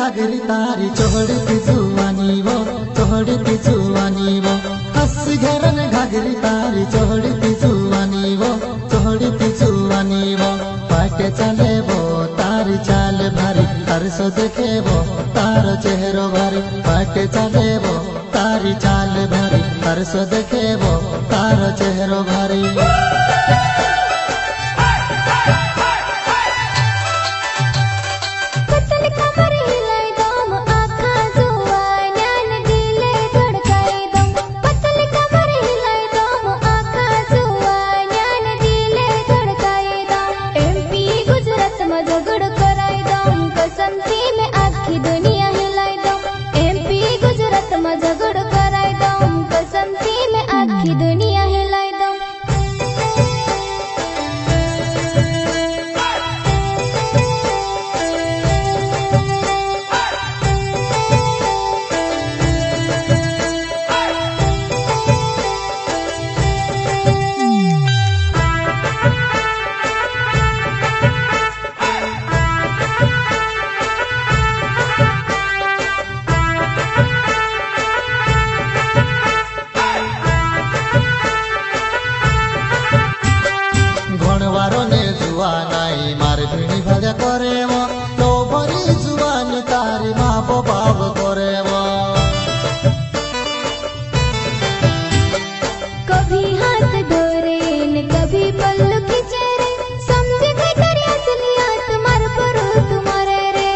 घागरी तारी चोहड़ती जुवानी वो हंसी घरन घागरी तारी चोहड़ती जुवानी वो पाटे चले वो तारी चाल भारी तरसो देखे वो तारो चेहरो भारी पाटे चले वो तारी चाल भारी तरसो देखे वो तारो चेहरो भारी मारभिणी भजा करे वो तो बड़ी जुबानी तारी माँ बाप करे वो कभी हाथ धोरे न कभी पल्लू खींचे रे समझे गई तेरी असलियत तुम्हारे पर तुम्हारे रे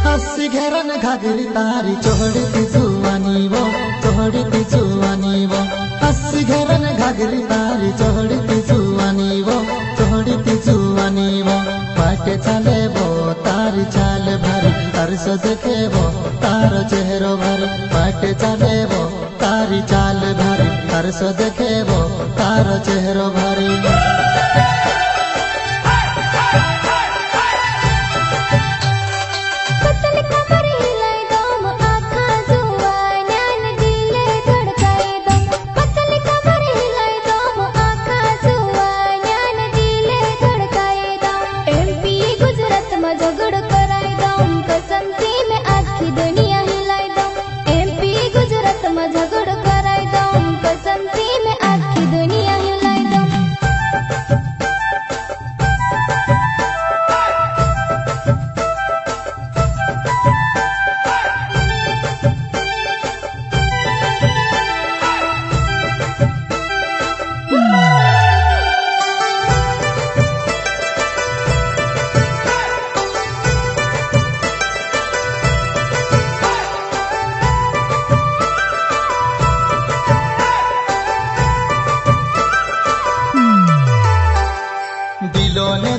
हंसी घेरन घागरी तारी चोहड़ती जुवानी वो हंसी घेरन घागरी तारी चोहड़ती जुवानी वो पाटे चले वो तारी चाल भारी तरसो देखे वो तारो चेहरो भारी पाटे चले वो तारी चाल भारी तरसो देखे वो तारो चेहरो भारी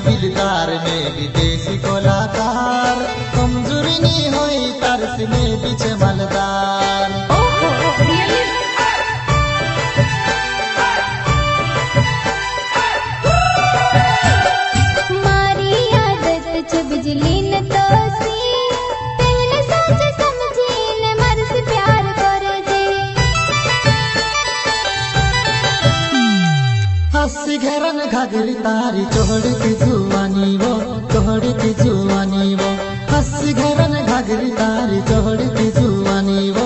दिलदार में विदेशी कलाकार कमजोरी नहीं हुई तरस में पीछे मलदार मारी आदत छ बिजली न तो सी पहले सोच समझी न मर से प्यार करे जे हंसी घेरन घागरी तारी चोहड़ती जुवानी वो हंसी घेरन घागरी तारी चोहड़ती जुवानी वो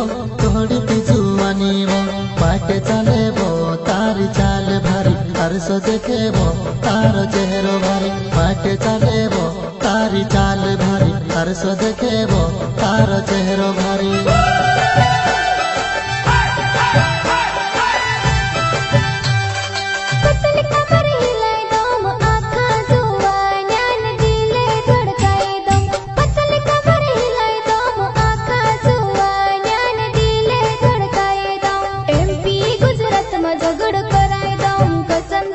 पाटे चले वो तारी चाल भारी तरसो देखे वो तारो चेहरो भारी पाटे चले वो तारी चाल भारी तरसो देखे वो तारो चेहरो भारी झगड़ कराए दम कसम